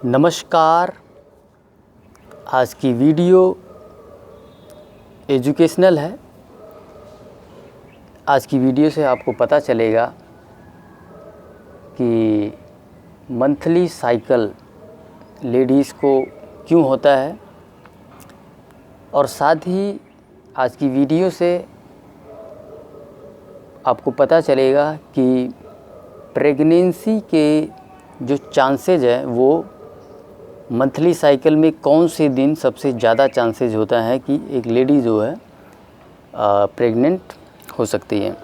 नमस्कार। आज की वीडियो एजुकेशनल है। आज की वीडियो से आपको पता चलेगा कि मंथली साइकिल लेडीज़ को क्यों होता है, और साथ ही आज की वीडियो से आपको पता चलेगा कि प्रेगनेंसी के जो चांसेज है वो मंथली साइकिल में कौन से दिन सबसे ज़्यादा चांसेज होता है कि एक लेडी जो है प्रेग्नेंट हो सकती है।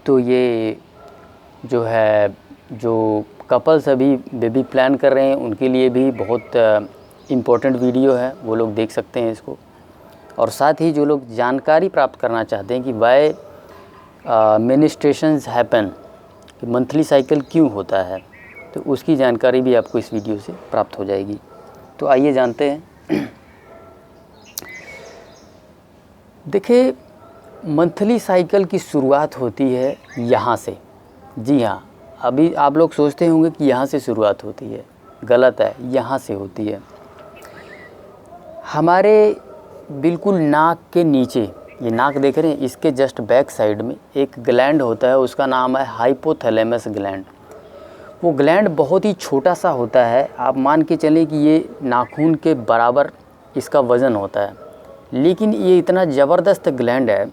तो ये जो है, जो कपल्स अभी बेबी प्लान कर रहे हैं उनके लिए भी बहुत इम्पोर्टेंट वीडियो है, वो लोग देख सकते हैं इसको। और साथ ही जो लोग जानकारी प्राप्त करना चाहते हैं कि वाई मेनिस्ट्रेशंस हैपन, कि मंथली साइकिल क्यों होता है, तो उसकी जानकारी भी आपको इस वीडियो से प्राप्त हो जाएगी। तो आइए जानते हैं। देखिए, मंथली साइकिल की शुरुआत होती है यहाँ से। जी हाँ, अभी आप लोग सोचते होंगे कि यहाँ से शुरुआत होती है, गलत है, यहाँ से होती है। हमारे बिल्कुल नाक के नीचे, ये नाक देख रहे हैं, इसके जस्ट बैक साइड में एक ग्लैंड होता है, उसका नाम है हाइपोथैलेमस ग्लैंड। वो ग्लैंड बहुत ही छोटा सा होता है, आप मान के चलें कि ये नाखून के बराबर इसका वज़न होता है, लेकिन ये इतना ज़बरदस्त ग्लैंड है,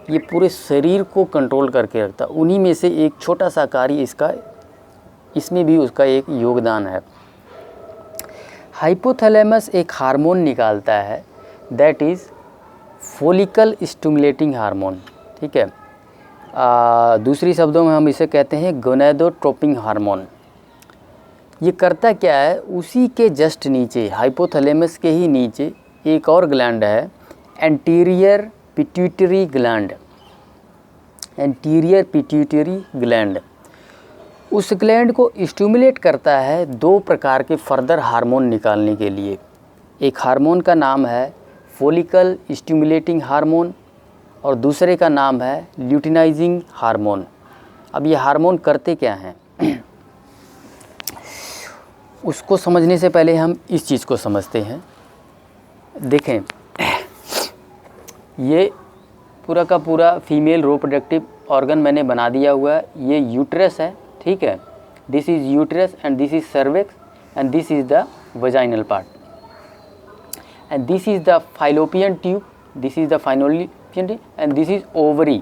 ये पूरे शरीर को कंट्रोल करके रखता है। उन्हीं में से एक छोटा सा कार्य इसमें भी उसका एक योगदान है। हाइपोथैलेमस एक हार्मोन निकालता है, that is follicle stimulating hormone. ठीक है, दूसरी शब्दों में हम इसे कहते हैं गोनेडोट्रोपिक हार्मोन। ये करता क्या है, उसी के जस्ट नीचे, हाइपोथैलेमस के ही नीचे एक और ग्लैंड है, anterior pituitary gland. Anterior pituitary gland उस ग्लैंड को स्टिमुलेट करता है दो प्रकार के फर्दर हार्मोन निकालने के लिए। एक हार्मोन का नाम है फॉलिकल स्टिमुलेटिंग हार्मोन और दूसरे का नाम है ल्यूटिनाइजिंग हार्मोन। अब ये हार्मोन करते क्या हैं, उसको समझने से पहले हम इस चीज़ को समझते हैं। देखें, ये पूरा का पूरा फीमेल रिप्रोडक्टिव ऑर्गन मैंने बना दिया हुआ है। ये यूट्रस है, ठीक है, this is uterus and this is cervix and this is the vaginal part and this is the fallopian tube, this is the fallopian and this is ovary.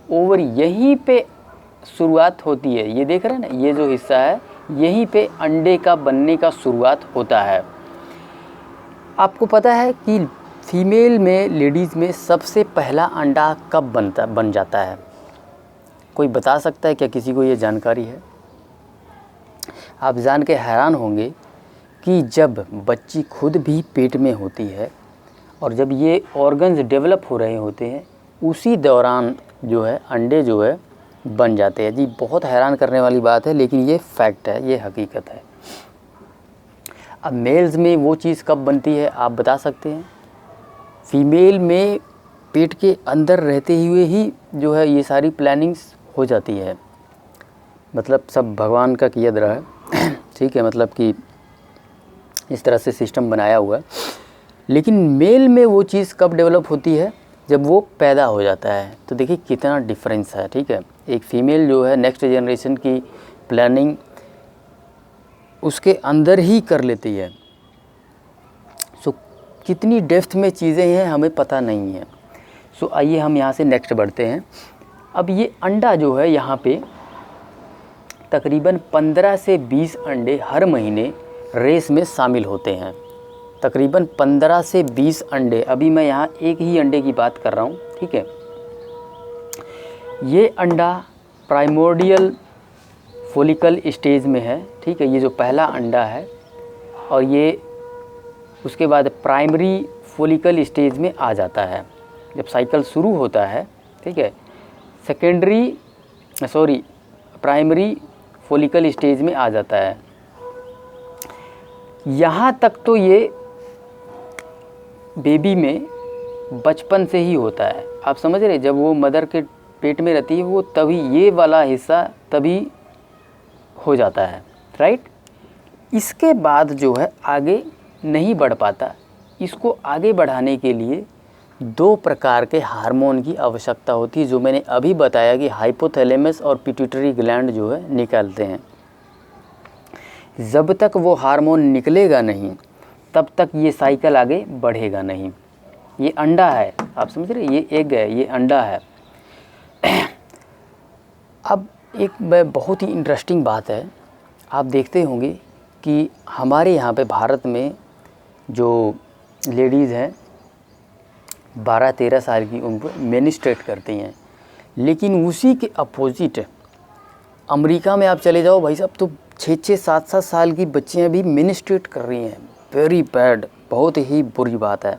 Ovary यहीं पे शुरुआत होती है, ये देख रहे हैं ना, ये जो हिस्सा है यहीं पे अंडे का बनने का शुरुआत होता है। आपको पता है कि फीमेल में, लेडीज़ में सबसे पहला अंडा कब बन जाता है? कोई बता सकता है क्या? किसी को ये जानकारी है? आप जान के हैरान होंगे कि जब बच्ची खुद भी पेट में होती है और जब ये ऑर्गन्स डेवलप हो रहे होते हैं, उसी दौरान जो है अंडे जो है बन जाते हैं। जी, बहुत हैरान करने वाली बात है, लेकिन ये फैक्ट है, ये हकीकत है। अब मेल्स में वो चीज़ कब बनती है आप बता सकते हैं? फीमेल में पेट के अंदर रहते हुए ही जो है ये सारी प्लानिंग्स हो जाती है, मतलब सब भगवान का किया रहा है। ठीक है, मतलब कि इस तरह से सिस्टम बनाया हुआ है। लेकिन मेल में वो चीज़ कब डेवलप होती है? जब वो पैदा हो जाता है। तो देखिए कितना डिफरेंस है। ठीक है, एक फ़ीमेल जो है नेक्स्ट जनरेशन की प्लानिंग उसके अंदर ही कर लेती है। सो कितनी डेप्थ में चीज़ें हैं हमें पता नहीं है। सो आइए हम यहाँ से नेक्स्ट बढ़ते हैं। अब ये अंडा जो है यहाँ पे तकरीबन 15 से 20 अंडे हर महीने रेस में शामिल होते हैं। तकरीबन 15 से 20 अंडे। अभी मैं यहाँ एक ही अंडे की बात कर रहा हूँ। ठीक है, ये अंडा प्राइमोर्डियल फॉलिकल स्टेज में है। ठीक है, ये जो पहला अंडा है, और ये उसके बाद प्राइमरी फॉलिकल स्टेज में आ जाता है जब साइकिल शुरू होता है। ठीक है, प्राइमरी फॉलिकल स्टेज में आ जाता है। यहाँ तक तो ये बेबी में बचपन से ही होता है। आप समझ रहे, जब वो मदर के पेट में रहती है वो तभी ये वाला हिस्सा तभी हो जाता है, राइट। इसके बाद जो है आगे नहीं बढ़ पाता। इसको आगे बढ़ाने के लिए 2 प्रकार के हार्मोन की आवश्यकता होती है, जो मैंने अभी बताया कि हाइपोथैलेमस और पिट्यूटरी ग्लैंड जो है निकालते हैं। जब तक वो हार्मोन निकलेगा नहीं तब तक ये साइकिल आगे बढ़ेगा नहीं। ये अंडा है, आप समझ रहे, ये एग है, ये अंडा है। अब एक बहुत ही इंटरेस्टिंग बात है, आप देखते होंगे कि हमारे यहाँ पे भारत में जो लेडीज़ हैं 12-13 साल की उम्र मेनिस्ट्रेट करती हैं, लेकिन उसी के अपोजिट अमेरिका में आप चले जाओ भाई साहब, तो 6-6, 7-7 साल की बच्चियाँ भी मेनिस्ट्रेट कर रही हैं। वेरी बैड, बहुत ही बुरी बात है।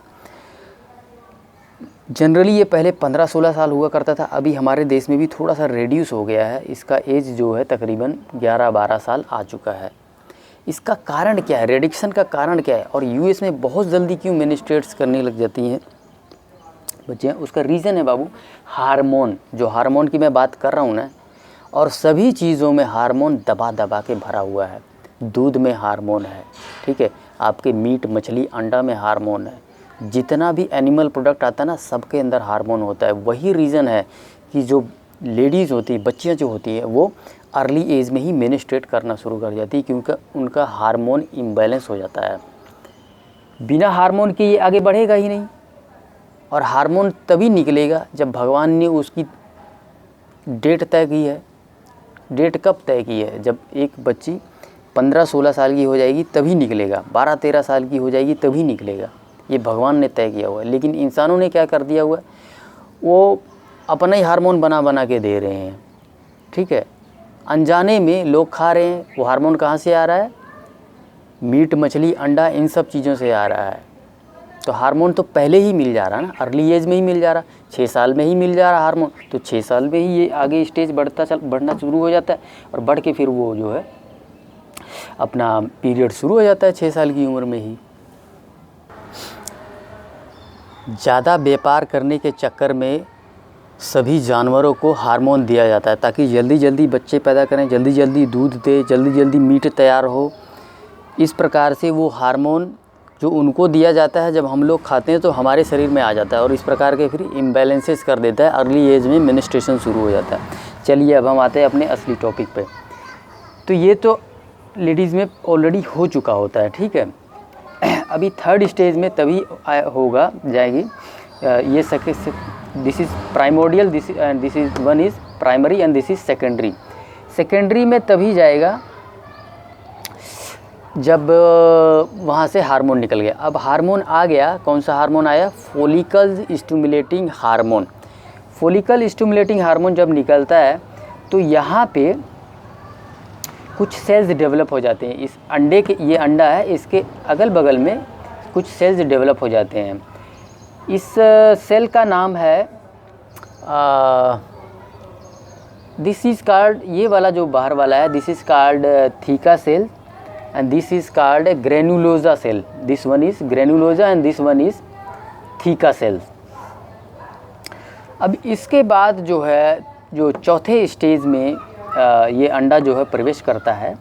जनरली ये पहले 15-16 साल हुआ करता था, अभी हमारे देश में भी थोड़ा सा रेड्यूस हो गया है। इसका एज जो है तकरीबन 11-12 साल आ चुका है। इसका कारण क्या है, रेडिक्शन का कारण क्या है, और यूएस में बहुत जल्दी क्यों मेनिस्ट्रेट्स करने लग जाती हैं बच्चियाँ? उसका रीज़न है बाबू हार्मोन। जो हार्मोन की मैं बात कर रहा हूँ ना, और सभी चीज़ों में हार्मोन दबा दबा के भरा हुआ है। दूध में हार्मोन है, ठीक है, आपके मीट, मछली, अंडा में हार्मोन है, जितना भी एनिमल प्रोडक्ट आता है ना, सबके अंदर हार्मोन होता है। वही रीज़न है कि जो लेडीज़ होती है, बच्चियाँ जो होती है, वो अर्ली एज में ही मेनिस्ट्रेट करना शुरू कर जाती है, क्योंकि उनका हार्मोन इम्बैलेंस हो जाता है। बिना हार्मोन के ये आगे बढ़ेगा ही नहीं, और हार्मोन तभी निकलेगा जब भगवान ने उसकी डेट तय की है। डेट कब तय की है? जब एक बच्ची 15-16 साल की हो जाएगी तभी निकलेगा, 12-13 साल की हो जाएगी तभी निकलेगा। ये भगवान ने तय किया हुआ है। लेकिन इंसानों ने क्या कर दिया हुआ है, वो अपना ही हार्मोन बना बना के दे रहे हैं, ठीक है। अनजाने में लोग खा रहे हैं। वो हार्मोन कहाँ से आ रहा है? मीट, मछली, अंडा, इन सब चीज़ों से आ रहा है। तो हार्मोन तो पहले ही मिल जा रहा है ना, अर्ली एज में ही मिल जा रहा, 6 साल में ही मिल जा रहा हार्मोन। तो 6 साल में ही ये आगे स्टेज बढ़ना शुरू हो जाता है, और बढ़ के फिर वो जो है अपना पीरियड शुरू हो जाता है 6 साल की उम्र में ही। ज़्यादा व्यापार करने के चक्कर में सभी जानवरों को हार्मोन दिया जाता है, ताकि जल्दी जल्दी बच्चे पैदा करें, जल्दी जल्दी दूध दे, जल्दी जल्दी मीट तैयार हो। इस प्रकार से वो हार्मोन जो उनको दिया जाता है, जब हम लोग खाते हैं तो हमारे शरीर में आ जाता है, और इस प्रकार के फिर इम्बैलेंसेस कर देता है। अर्ली एज में मेनिस्ट्रेशन शुरू हो जाता है। चलिए अब हम आते हैं अपने असली टॉपिक पे। तो ये तो लेडीज़ में ऑलरेडी हो चुका होता है, ठीक है। अभी 3rd स्टेज में तभी होगा जाएगी ये this is primordial, this is one is primary and this is secondary. Secondary में तभी जाएगा जब वहाँ से हार्मोन निकल गया। अब हार्मोन आ गया, कौन सा हार्मोन आया? Follicle stimulating hormone. Follicle stimulating hormone जब निकलता है तो यहाँ पे कुछ सेल्स डेवलप हो जाते हैं। इस अंडे के, ये अंडा है, इसके अगल बगल में कुछ सेल्स डेवलप हो जाते हैं। इस सेल का नाम है दिस इज़ कॉल्ड, ये वाला जो बाहर वाला है, this is called theca cell and this is called a granulosa cell. This one is granulosa and this one is theca cells. अब इसके बाद जो है, जो चौथे स्टेज में ये अंडा जो है प्रवेश करता है,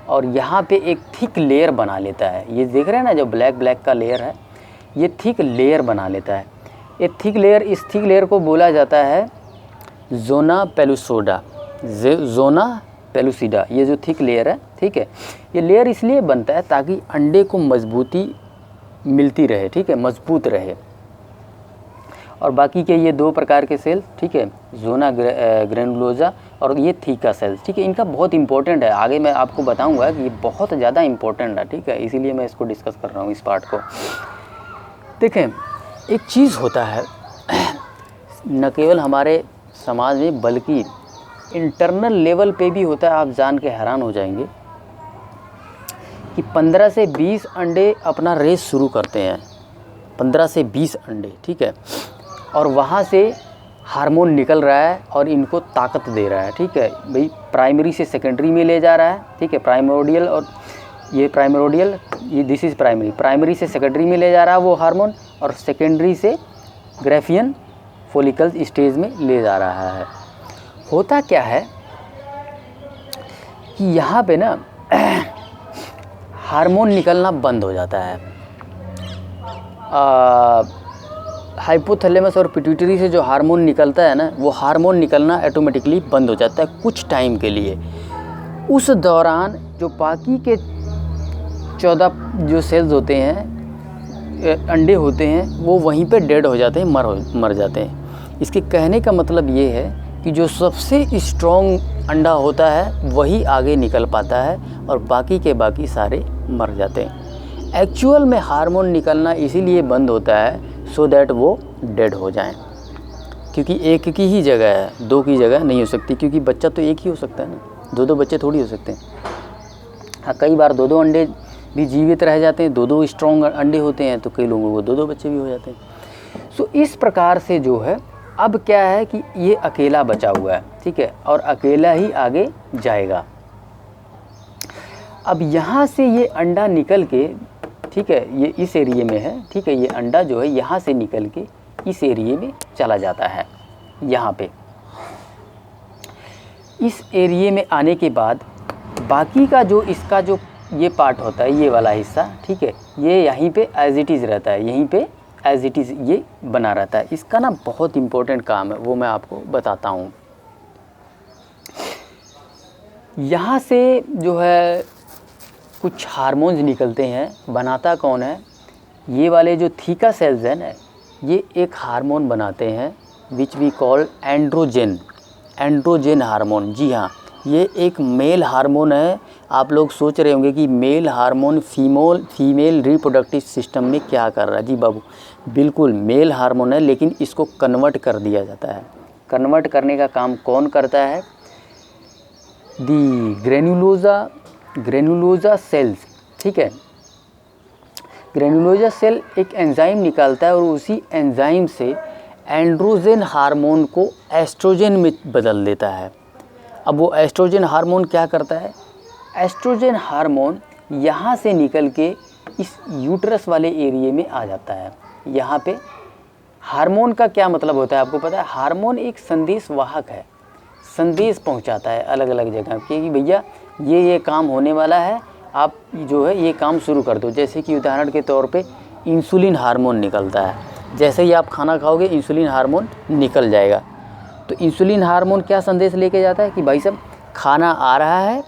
और यहाँ पे एक थिक लेयर बना लेता है। ये देख रहे हैं ना, जो ब्लैक ब्लैक का लेयर है, ये थिक लेयर बना लेता है। ये थिक लेयर, इस थिक लेयर को बोला जाता है जोना पेलुसोडा, जोना पेलुसिडा। ये जो थिक लेयर है, ठीक है, ये लेयर इसलिए बनता है ताकि अंडे को मजबूती मिलती रहे, ठीक है, मजबूत रहे। और बाकी के ये 2 प्रकार के सेल, ठीक है, जोना ग्रेनुलोजा और ये थीका सेल्स, ठीक है, इनका बहुत इंपॉर्टेंट है। आगे मैं आपको बताऊंगा कि ये बहुत ज़्यादा इंपॉर्टेंट है, ठीक है, इसीलिए मैं इसको डिस्कस कर रहा हूँ, इस पार्ट को। देखें, एक चीज़ होता है न केवल हमारे समाज में बल्कि इंटरनल लेवल पे भी होता है। आप जान के हैरान हो जाएंगे कि 15 से 20 अंडे अपना रेस शुरू करते हैं, 15 से 20 अंडे, ठीक है, और वहाँ से हार्मोन निकल रहा है और इनको ताकत दे रहा है, ठीक है भाई। प्राइमरी से सेकेंडरी में ले जा रहा है, ठीक है, प्राइमोडियल, और ये प्राइमोडियल, ये दिस इज़ प्राइमरी, प्राइमरी से सेकेंडरी में ले जा रहा है वो हार्मोन, और सेकेंडरी से ग्रेफियन फॉलिकल स्टेज में ले जा रहा है। होता क्या है कि यहाँ पे ना हार्मोन निकलना बंद हो जाता है। हाइपोथैलेमस और पिट्यूटरी से जो हार्मोन निकलता है ना, वो हार्मोन निकलना ऑटोमेटिकली बंद हो जाता है कुछ टाइम के लिए। उस दौरान जो बाकी के 14 जो सेल्स होते हैं, अंडे होते हैं, वो वहीं पे डेड हो जाते हैं, मर जाते हैं। इसके कहने का मतलब ये है कि जो सबसे स्ट्रॉन्ग अंडा होता है वही आगे निकल पाता है और बाकी के बाकी सारे मर जाते हैं। एक्चुअल में हार्मोन निकलना इसीलिए बंद होता है सो दैट वो डेड हो जाएं, क्योंकि एक की ही जगह है, दो की जगह नहीं हो सकती, क्योंकि बच्चा तो एक ही हो सकता है ना, दो बच्चे थोड़ी हो सकते हैं। हाँ, कई बार दो अंडे भी जीवित रह जाते हैं, दो स्ट्रॉन्ग अंडे होते हैं, तो कई लोगों को दो बच्चे भी हो जाते हैं। सो इस प्रकार से जो है अब क्या है कि ये अकेला बचा हुआ है, ठीक है, और अकेला ही आगे जाएगा। अब यहाँ से ये अंडा निकल के, ठीक है, ये इस एरिया में है, ठीक है, ये अंडा जो है यहाँ से निकल के इस एरिया में चला जाता है। यहाँ पे इस एरिया में आने के बाद बाकी का जो इसका जो ये पार्ट होता है, ये वाला हिस्सा, ठीक है, ये यहीं पे एज इट इज़ रहता है, यहीं पे एज इट इज़ ये बना रहता है। इसका ना बहुत इम्पोर्टेंट काम है, वो मैं आपको बताता हूँ। यहाँ से जो है कुछ हार्मोन्स निकलते हैं, बनाता कौन है, ये वाले जो थीका सेल्स हैं ना, ये एक हार्मोन बनाते हैं which we call androgen hormone. जी हाँ, ये एक मेल हार्मोन है। आप लोग सोच रहे होंगे कि male hormone female reproductive system में क्या कर रहा है। जी बाबू, बिल्कुल मेल हार्मोन है, लेकिन इसको कन्वर्ट कर दिया जाता है। कन्वर्ट करने का काम कौन करता है? दी ग्रेनुलोजा सेल्स, ठीक है। ग्रेनुलोजा सेल एक एंजाइम निकालता है और उसी एंजाइम से एंड्रोजन हार्मोन को एस्ट्रोजन में बदल देता है। अब वो एस्ट्रोजन हार्मोन क्या करता है? एस्ट्रोजन हार्मोन यहाँ से निकल के इस यूट्रस वाले एरिया में आ जाता है। यहाँ पे हार्मोन का क्या मतलब होता है आपको पता है? हार्मोन एक संदेश वाहक है, संदेश पहुँचाता है अलग अलग जगह कि भैया ये काम होने वाला है, आप जो है ये काम शुरू कर दो। जैसे कि उदाहरण के तौर पे इंसुलिन हार्मोन निकलता है, जैसे ही आप खाना खाओगे इंसुलिन हार्मोन निकल जाएगा। तो इंसुलिन हार्मोन क्या संदेश लेके जाता है कि भाई साहब खाना आ रहा है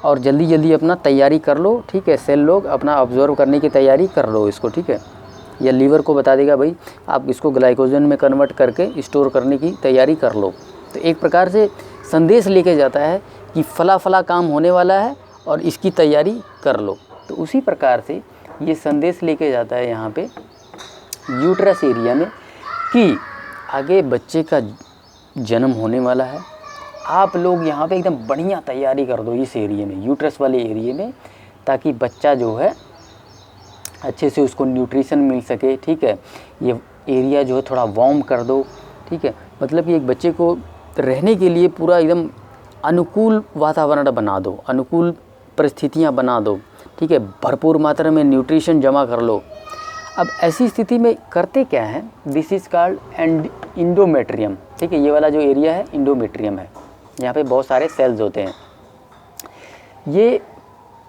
और जल्दी जल्दी अपना तैयारी कर लो, ठीक है, सेल लोग अपना ऑब्जर्व करने की तैयारी कर लो इसको, ठीक है। या लीवर को बता देगा भाई आप इसको ग्लाइकोजन में कन्वर्ट करके स्टोर करने की तैयारी कर लो। तो एक प्रकार से संदेश लेके जाता है कि फला काम होने वाला है और इसकी तैयारी कर लो। तो उसी प्रकार से ये संदेश लेके जाता है यहाँ पे यूट्रस एरिया में कि आगे बच्चे का जन्म होने वाला है, आप लोग यहाँ पे एकदम बढ़िया तैयारी कर दो इस एरिया में, यूट्रस वाले एरिया में, ताकि बच्चा जो है अच्छे से उसको न्यूट्रिशन मिल सके, ठीक है। ये एरिया जो है थोड़ा वार्म कर दो, ठीक है, मतलब कि एक बच्चे को रहने के लिए पूरा एकदम अनुकूल वातावरण बना दो, अनुकूल परिस्थितियाँ बना दो, ठीक है, भरपूर मात्रा में न्यूट्रिशन जमा कर लो। अब ऐसी स्थिति में करते क्या है, दिस इज़ कॉल्ड इंडोमेट्रियम, ठीक है, ये वाला जो एरिया है इंडोमेट्रियम है, यहाँ पे बहुत सारे सेल्स होते हैं। ये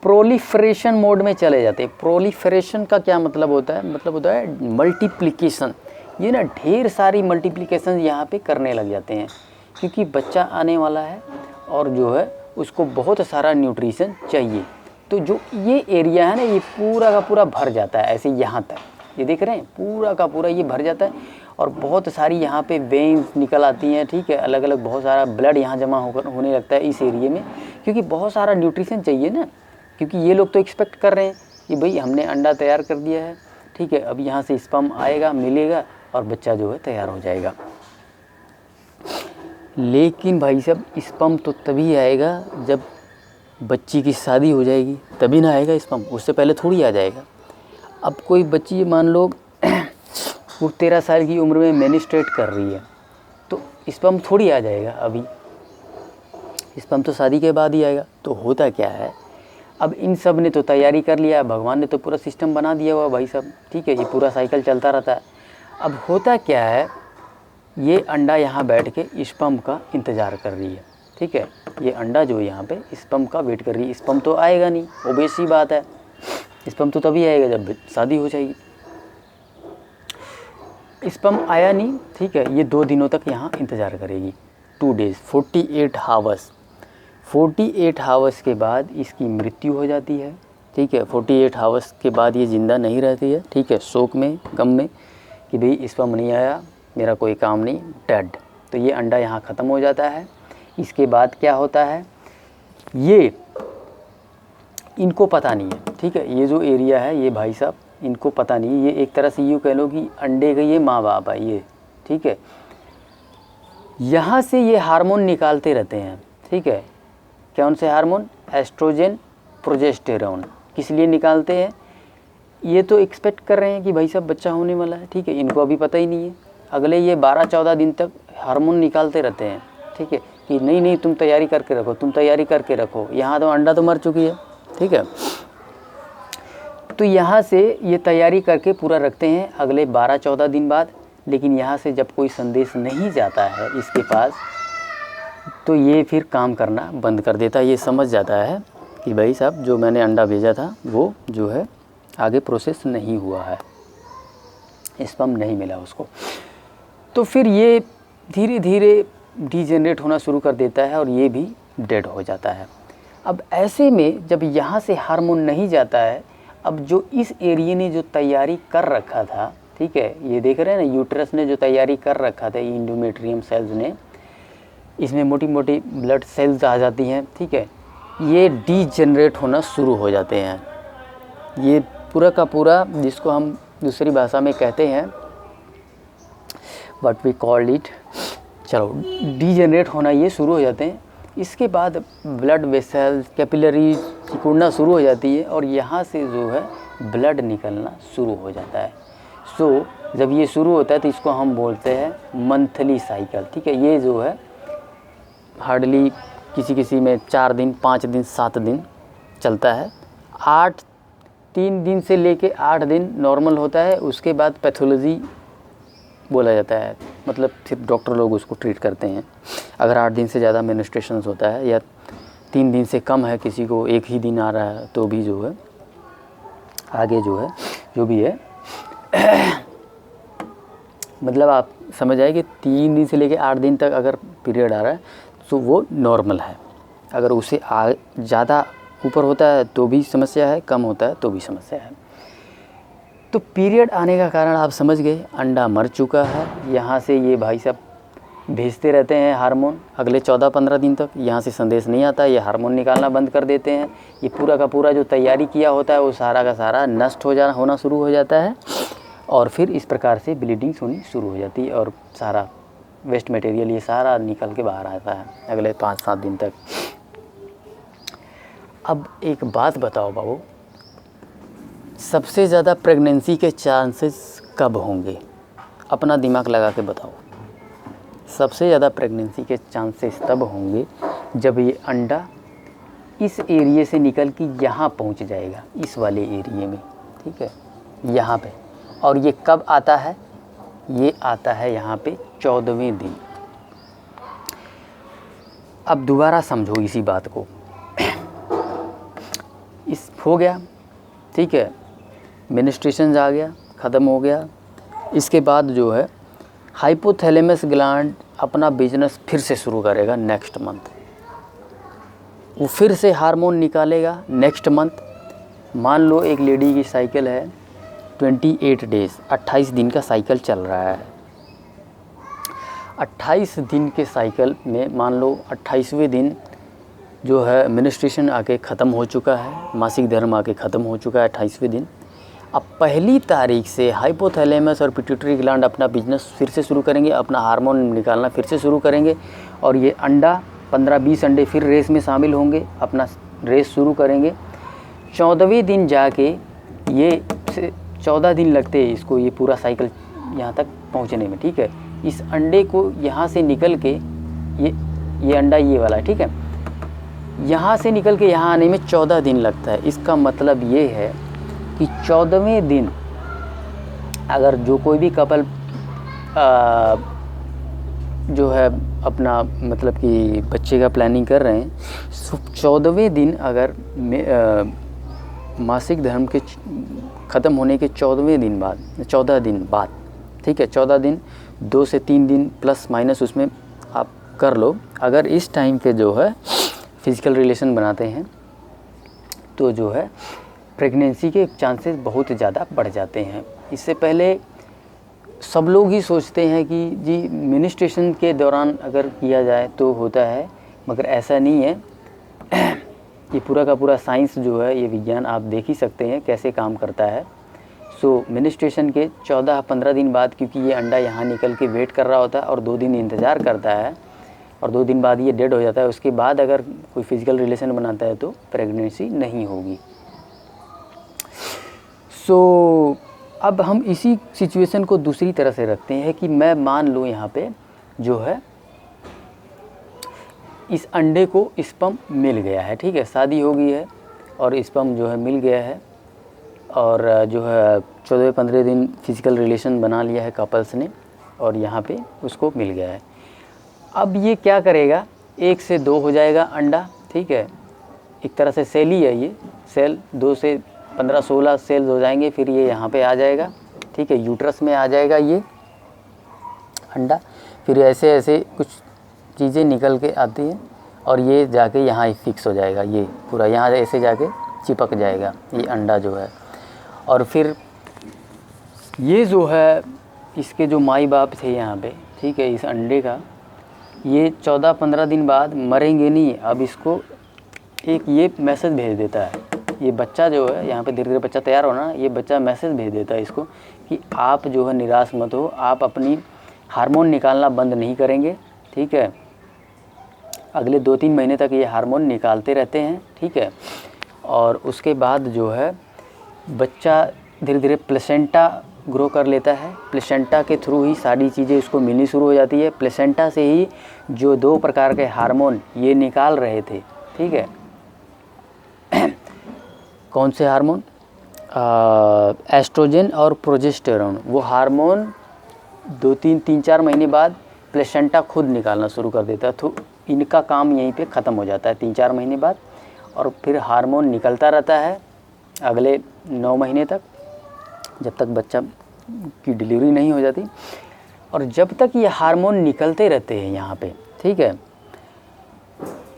प्रोलिफरेशन मोड में चले जाते हैं। प्रोलिफरेशन का क्या मतलब होता है? मतलब होता है मल्टीप्लिकेशन। ये ना ढेर सारी मल्टीप्लिकेशन यहाँ पे करने लग जाते हैं, क्योंकि बच्चा आने वाला है और जो है उसको बहुत सारा न्यूट्रिशन चाहिए। तो जो ये एरिया है ना, ये पूरा का पूरा भर जाता है, ऐसे यहाँ तक, ये देख रहे हैं, पूरा का पूरा ये भर जाता है और बहुत सारी यहाँ पे वेन्स निकल आती हैं, ठीक है, अलग अलग बहुत सारा ब्लड यहाँ जमा होने लगता है इस एरिया में, क्योंकि बहुत सारा न्यूट्रिशन चाहिए ना। क्योंकि ये लोग तो एक्सपेक्ट कर रहे हैं कि भाई हमने अंडा तैयार कर दिया है, ठीक है, अब यहाँ से स्पर्म आएगा, मिलेगा और बच्चा जो है तैयार हो जाएगा। लेकिन भाई साहब स्पर्म तो तभी आएगा जब बच्ची की शादी हो जाएगी, तभी ना आएगा स्पर्म, उससे पहले थोड़ी आ जाएगा। अब कोई बच्ची मान लो वो 13 साल की उम्र में मेनिस्ट्रेट कर रही है, तो स्पर्म थोड़ी आ जाएगा अभी, स्पर्म तो शादी के बाद ही आएगा। तो होता क्या है, अब इन सब ने तो तैयारी कर लिया है, भगवान ने तो पूरा सिस्टम बना दिया हुआ भाई साहब, ठीक है, ये पूरा साइकिल चलता रहता है। अब होता क्या है, ये अंडा यहाँ बैठ के स्पर्म का इंतज़ार कर रही है, ठीक है, ये अंडा जो यहाँ पे स्पर्म का वेट कर रही है। स्पर्म तो आएगा नहीं, ओबवियस सी बात है, स्पर्म तो तभी आएगा जब शादी हो जाएगी। स्पर्म आया नहीं, ठीक है, ये 2 दिनों तक यहाँ इंतज़ार करेगी, 2 डेज़, 48 हावर्स। 48 हावर्स के बाद इसकी मृत्यु हो जाती है, ठीक है। 48 हावर्स के बाद ये ज़िंदा नहीं रहती है, ठीक है, शोक में, गम में कि भाई स्पर्म नहीं आया, मेरा कोई काम नहीं, डेड। तो ये अंडा यहाँ ख़त्म हो जाता है। इसके बाद क्या होता है, ये इनको पता नहीं है, ठीक है, ये जो एरिया है ये भाई साहब इनको पता नहीं, ये एक तरह से यूँ कह लो कि अंडे के ये माँ बाप है ये, ठीक है। यहाँ से ये हार्मोन निकालते रहते हैं, ठीक है। कौन से हार्मोन? Oestrogen, progesterone. किस लिए निकालते हैं? ये तो एक्सपेक्ट कर रहे हैं कि भाई साहब बच्चा होने वाला है, ठीक है, इनको अभी पता ही नहीं है। अगले ये 12-14 दिन तक हार्मोन निकालते रहते हैं, ठीक है, कि नहीं नहीं तुम तैयारी करके रखो, तुम तैयारी करके रखो। यहाँ तो अंडा तो मर चुकी है, ठीक है। तो यहाँ से ये तैयारी करके पूरा रखते हैं अगले 12-14 दिन बाद। लेकिन यहाँ से जब कोई संदेश नहीं जाता है इसके पास, तो ये फिर काम करना बंद कर देता है। ये समझ जाता है कि भाई साहब जो मैंने अंडा भेजा था वो जो है आगे प्रोसेस नहीं हुआ है, स्पर्म नहीं मिला उसको। तो फिर ये धीरे धीरे डीजेनरेट होना शुरू कर देता है और ये भी डेड हो जाता है। अब ऐसे में जब यहाँ से हार्मोन नहीं जाता है, अब जो इस एरिया ने जो तैयारी कर रखा था, ठीक है, ये देख रहे हैं ना, यूट्रस ने जो तैयारी कर रखा था, इंडोमेट्रियम सेल्स ने, इसमें मोटी मोटी ब्लड सेल्स आ जाती हैं, ठीक है, ये डीजेनरेट होना शुरू हो जाते हैं। ये पूरा का पूरा, जिसको हम दूसरी भाषा में कहते हैं, व्हाट वी कॉल्ड इट, चलो डीजेनरेट होना ये शुरू हो जाते हैं। इसके बाद ब्लड वेसल्स, कैपिलरीज सिकुड़ना शुरू हो जाती है और यहाँ से जो है ब्लड निकलना शुरू हो जाता है। सो जब ये शुरू होता है तो इसको हम बोलते हैं मंथली साइकिल, ठीक है। ये जो है हार्डली किसी किसी में 4 दिन, 5 दिन, 7 दिन चलता है। 3 दिन से लेके 8 दिन नॉर्मल होता है। उसके बाद पैथोलॉजी बोला जाता है, मतलब फिर डॉक्टर लोग उसको ट्रीट करते हैं। अगर 8 दिन से ज़्यादा मेंस्ट्रुएशंस होता है या 3 दिन से कम है, किसी को 1 ही दिन आ रहा है, तो भी जो है आगे जो है जो भी है मतलब आप समझ आए कि 3 दिन से लेके 8 दिन तक अगर पीरियड आ रहा है तो वो नॉर्मल है। अगर उसे ज़्यादा ऊपर होता है तो भी समस्या है, कम होता है तो भी समस्या है। तो पीरियड आने का कारण आप समझ गए, अंडा मर चुका है। यहाँ से ये भाई साहब भेजते रहते हैं हार्मोन अगले 14-15 दिन तक। यहाँ से संदेश नहीं आता, ये हार्मोन निकालना बंद कर देते हैं। ये पूरा का पूरा जो तैयारी किया होता है वो सारा का सारा नष्ट होना शुरू हो जाता है और फिर इस प्रकार से ब्लीडिंग्स होनी शुरू हो जाती है और सारा वेस्ट मटेरियल ये सारा निकल के बाहर आता है अगले 5-7 दिन तक। अब एक बात बताओ बाबू, सबसे ज़्यादा प्रेगनेंसी के चांसेस कब होंगे? अपना दिमाग लगा के बताओ। सबसे ज़्यादा प्रेगनेंसी के चांसेस तब होंगे जब ये अंडा इस एरिया से निकल के यहाँ पहुँच जाएगा, इस वाले एरिया में, ठीक है, यहाँ पे। और ये कब आता है? ये आता है यहाँ पे 14वें दिन। अब दोबारा समझो इसी बात को। इस हो गया, ठीक है, मेंस्ट्रुएशन आ गया, ख़त्म हो गया। इसके बाद जो है हाइपोथैलेमस ग्लैंड अपना बिजनेस फिर से शुरू करेगा नेक्स्ट मंथ। वो फिर से हार्मोन निकालेगा नेक्स्ट मंथ। मान लो एक लेडी की साइकिल है 28 डेज़, 28 दिन का साइकिल चल रहा है। 28 दिन के साइकिल में मान लो 28वें दिन जो है मेंस्ट्रुएशन आके ख़त्म हो चुका है, मासिक धर्म आके ख़त्म हो चुका है 28वें दिन। अब पहली तारीख से हाइपोथैलेमस और पिट्यूटरी ग्लैंड अपना बिजनेस फिर से शुरू करेंगे, अपना हार्मोन निकालना फिर से शुरू करेंगे और ये अंडा 15-20 अंडे फिर रेस में शामिल होंगे, अपना रेस शुरू करेंगे। 14वें दिन जाके ये 14 दिन लगते हैं इसको ये पूरा साइकिल यहाँ तक पहुँचने में, ठीक है। इस अंडे को यहाँ से निकल के ये अंडा ये वाला है, ठीक है, यहाँ से निकल के यहाँ आने में 14 दिन लगता है। इसका मतलब ये है कि 14वें दिन अगर जो कोई भी कपल जो है अपना मतलब कि बच्चे का प्लानिंग कर रहे हैं, 14वें दिन अगर मासिक धर्म के ख़त्म होने के 14 दिन बाद, ठीक है, 14 दिन 2 से 3 दिन प्लस माइनस उसमें आप कर लो। अगर इस टाइम पे जो है फिज़िकल रिलेशन बनाते हैं तो जो है प्रेगनेंसी के चांसेस बहुत ज़्यादा बढ़ जाते हैं। इससे पहले सब लोग ही सोचते हैं कि जी मेंस्ट्रुएशन के दौरान अगर किया जाए तो होता है, मगर ऐसा नहीं है। ये पूरा का पूरा साइंस जो है, ये विज्ञान आप देख ही सकते हैं कैसे काम करता है। सो मेंस्ट्रुएशन के 14-15 दिन बाद, क्योंकि ये अंडा यहाँ निकल के वेट कर रहा होता है और 2 दिन इंतज़ार करता है और 2 दिन बाद ये डेड हो जाता है। उसके बाद अगर कोई फिज़िकल रिलेशन बनाता है तो प्रेगनेंसी नहीं होगी। सो अब हम इसी सिचुएशन को दूसरी तरह से रखते हैं कि मैं मान लूँ यहाँ पे जो है इस अंडे को स्पर्म मिल गया है, ठीक है, शादी हो गई है और स्पर्म जो है मिल गया है और जो है 14-15 दिन फिज़िकल रिलेशन बना लिया है कपल्स ने और यहाँ पे उसको मिल गया है। अब ये क्या करेगा, 1 से 2 हो जाएगा अंडा, ठीक है, एक तरह से सेल ही है ये, सेल 2 से 15-16 सेल्स हो जाएंगे, फिर ये यहाँ पे आ जाएगा, ठीक है, यूट्रस में आ जाएगा ये अंडा। फिर ऐसे ऐसे कुछ चीज़ें निकल के आती हैं और ये जाके यहाँ फिक्स हो जाएगा, ये पूरा यहाँ ऐसे जाके चिपक जाएगा ये अंडा जो है। और फिर ये जो है इसके जो माई बाप थे यहाँ पे, ठीक है, इस अंडे का, ये 14-15 दिन बाद मरेंगे नहीं। अब इसको एक ये मैसेज भेज देता है, ये बच्चा जो है यहाँ पे धीरे धीरे बच्चा तैयार होना, ये बच्चा मैसेज भेज देता है इसको कि आप जो है निराश मत हो, आप अपनी हार्मोन निकालना बंद नहीं करेंगे, ठीक है, अगले 2-3 महीने तक ये हार्मोन निकालते रहते हैं, ठीक है। और उसके बाद जो है बच्चा धीरे धीरे प्लेसेंटा ग्रो कर लेता है, प्लेसेंटा के थ्रू ही सारी चीज़ें इसको मिलनी शुरू हो जाती है। प्लेसेंटा से ही जो 2 प्रकार के हार्मोन ये निकाल रहे थे, ठीक है, कौन से हार्मोन, एस्ट्रोजन और प्रोजेस्टेरोन, वो हार्मोन 3-4 महीने बाद प्लेसेंटा खुद निकालना शुरू कर देता है। तो इनका काम यहीं पे ख़त्म हो जाता है 3-4 महीने बाद, और फिर हार्मोन निकलता रहता है अगले 9 महीने तक, जब तक बच्चा की डिलीवरी नहीं हो जाती। और जब तक ये हार्मोन निकलते रहते हैं यहाँ पे, ठीक है,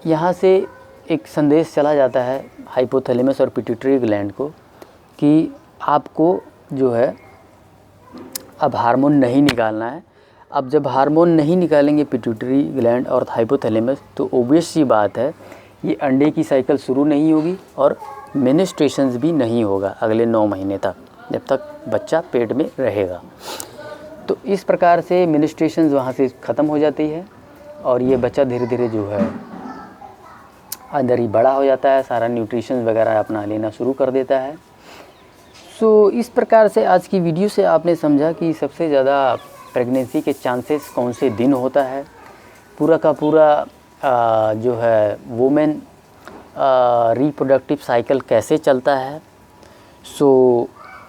यहाँ से एक संदेश चला जाता है हाइपोथैलेमस और पिट्यूटरी ग्लैंड को कि आपको जो है अब हार्मोन नहीं निकालना है। अब जब हार्मोन नहीं निकालेंगे पिट्यूटरी ग्लैंड और हाइपोथैलेमस, तो ऑब्वियस सी बात है ये अंडे की साइकिल शुरू नहीं होगी और मेंस्ट्रुएशंस भी नहीं होगा अगले 9 महीने तक, जब तक बच्चा पेट में रहेगा। तो इस प्रकार से मेंस्ट्रुएशंस वहाँ से ख़त्म हो जाती है और ये बच्चा धीरे धीरे जो है अंदर ही बड़ा हो जाता है, सारा न्यूट्रिशन वगैरह अपना लेना शुरू कर देता है। सो इस प्रकार से आज की वीडियो से आपने समझा कि सबसे ज़्यादा प्रेगनेंसी के चांसेस कौन से दिन होता है, पूरा का पूरा जो है वुमेन रिप्रोडक्टिव साइकिल कैसे चलता है। सो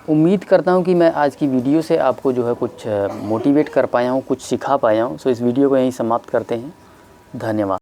उम्मीद करता हूँ कि मैं आज की वीडियो से आपको जो है कुछ मोटिवेट कर पाया हूँ, कुछ सिखा पाया हूँ। सो इस वीडियो को यहीं समाप्त करते हैं। धन्यवाद।